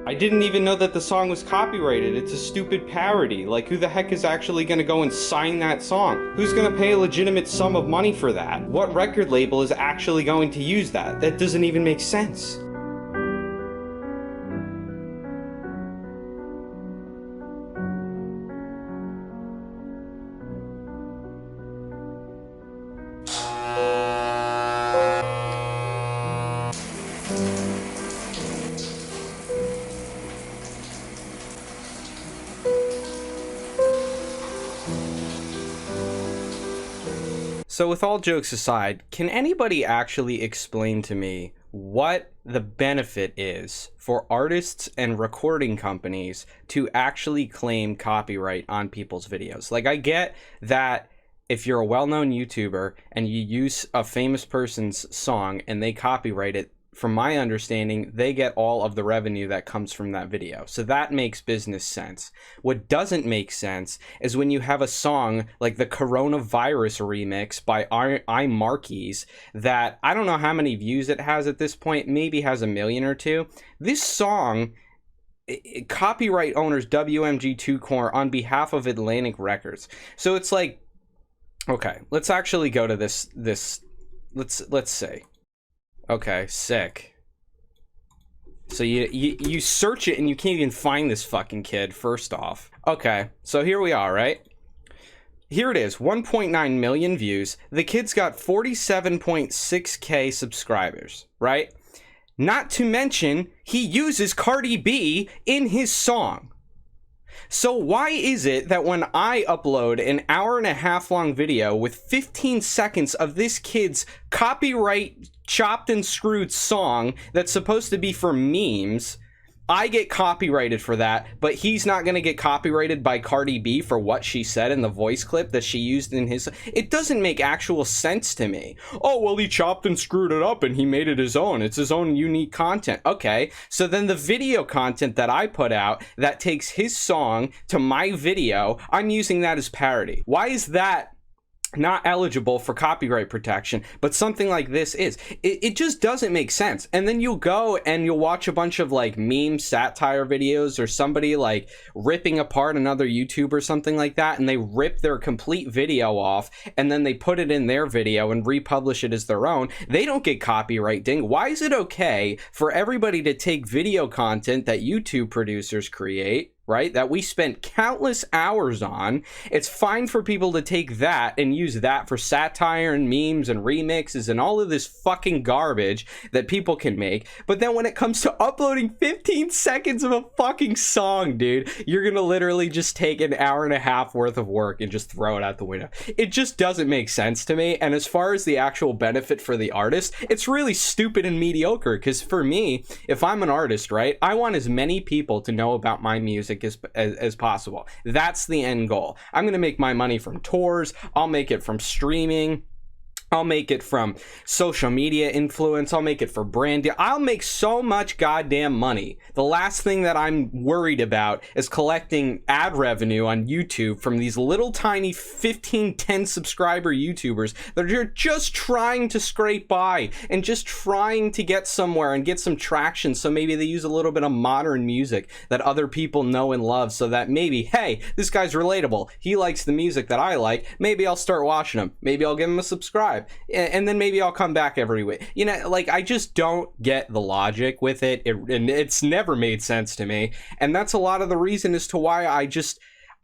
I didn't even know that the song was copyrighted. It's a stupid parody. Like, who the heck is actually gonna go and sign that song? Who's gonna pay a legitimate sum of money for that? What record label is actually going to use that? That doesn't even make sense. So with all jokes aside, can anybody actually explain to me what the benefit is for artists and recording companies to actually claim copyright on people's videos? Like, I get that if you're a well-known YouTuber and you use a famous person's song and they copyright it, from my understanding, they get all of the revenue that comes from that video. So that makes business sense. What doesn't make sense is when you have a song like the Coronavirus remix by iMarquis that I don't know how many views it has at this point, maybe has 1 million or 2. This song, copyright owners WMG2 Core on behalf of Atlantic Records. So it's like, okay, let's actually go to this let's say. Okay, sick. So you search it and you can't even find this fucking kid, first off. Okay, so here we are, right? Here it is, 1.9 million views. The kid's got 47.6K subscribers, right? Not to mention, he uses Cardi B in his song. So why is it that when I upload an 1.5 hour long video with 15 seconds of this kid's copyright chopped and screwed song that's supposed to be for memes, I get copyrighted for that, but he's not going to get copyrighted by Cardi B for what she said in the voice clip that she used in his... It doesn't make actual sense to me. Oh, well, he chopped and screwed it up and he made it his own. It's his own unique content. Okay, so then the video content that I put out that takes his song to my video, I'm using that as parody. Why is that not eligible for copyright protection, but something like this is? It just doesn't make sense. And then you'll go and you'll watch a bunch of like meme satire videos or somebody like ripping apart another YouTuber or something like that, and they rip their complete video off and then they put it in their video and republish it as their own. They don't get copyright ding. Why is it okay for everybody to take video content that YouTube producers create, right, that we spent countless hours on? It's fine for people to take that and use that for satire and memes and remixes and all of this fucking garbage that people can make. But then when it comes to uploading 15 seconds of a fucking song, dude, you're gonna literally just take an 1.5 hours worth of work and just throw it out the window. It just doesn't make sense to me. And as far as the actual benefit for the artist, it's really stupid and mediocre. Because for me, if I'm an artist, right, I want as many people to know about my music as possible. That's the end goal. I'm gonna make my money from tours. I'll make it from streaming. I'll make it from social media influence. I'll make it for branding. I'll make so much goddamn money. The last thing that I'm worried about is collecting ad revenue on YouTube from these little tiny 15, 10 subscriber YouTubers that are just trying to scrape by and just trying to get somewhere and get some traction. So maybe they use a little bit of modern music that other people know and love, so that maybe, hey, this guy's relatable. He likes the music that I like. Maybe I'll start watching him. Maybe I'll give him a subscribe. And then maybe I'll come back every week. You know, like, I just don't get the logic with it. And it's never made sense to me. And that's a lot of the reason as to why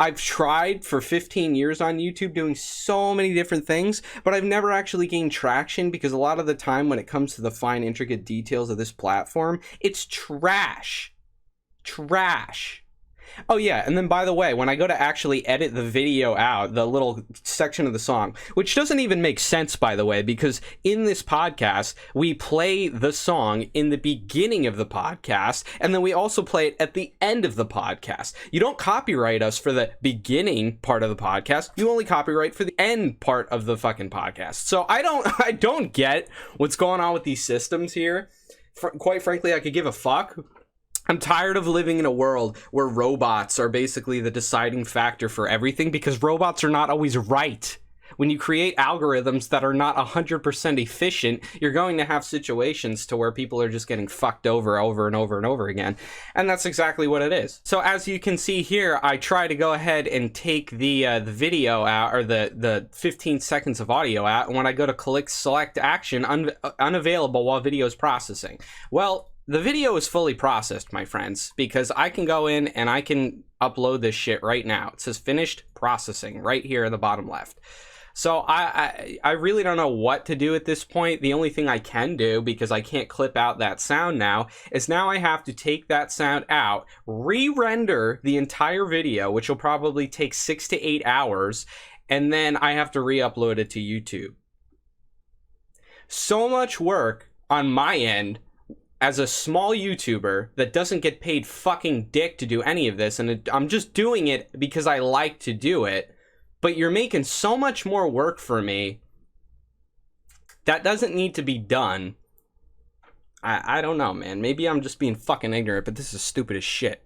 I've tried for 15 years on YouTube doing so many different things, but I've never actually gained traction, because a lot of the time when it comes to the fine, intricate details of this platform, it's trash. Trash. Oh yeah, and then by the way, when I go to actually edit the video out, the little section of the song, which doesn't even make sense, by the way, because in this podcast, we play the song in the beginning of the podcast, and then we also play it at the end of the podcast. You don't copyright us for the beginning part of the podcast, you only copyright for the end part of the fucking podcast. So I don't get what's going on with these systems here. Quite frankly, I could give a fuck. I'm tired of living in a world where robots are basically the deciding factor for everything, because robots are not always right. when you create algorithms that are not 100% efficient, you're going to have situations to where people are just getting fucked over and over again. And that's exactly what it is. So as you can see here, I try to go ahead and take the video out, or the 15 seconds of audio out, and when I go to click select action, unavailable while video is processing. Well, the video is fully processed, my friends, because I can go in and I can upload this shit right now. It says finished processing right here in the bottom left. So I really don't know what to do at this point. The only thing I can do, because I can't clip out that sound now, is now I have to take that sound out, re-render the entire video, which will probably take 6 to 8 hours, and then I have to re-upload it to YouTube. So much work on my end as a small YouTuber that doesn't get paid fucking dick to do any of this, and I'm just doing it because I like to do it, but you're making so much more work for me that doesn't need to be done. I don't know, man. Maybe I'm just being fucking ignorant, but this is stupid as shit.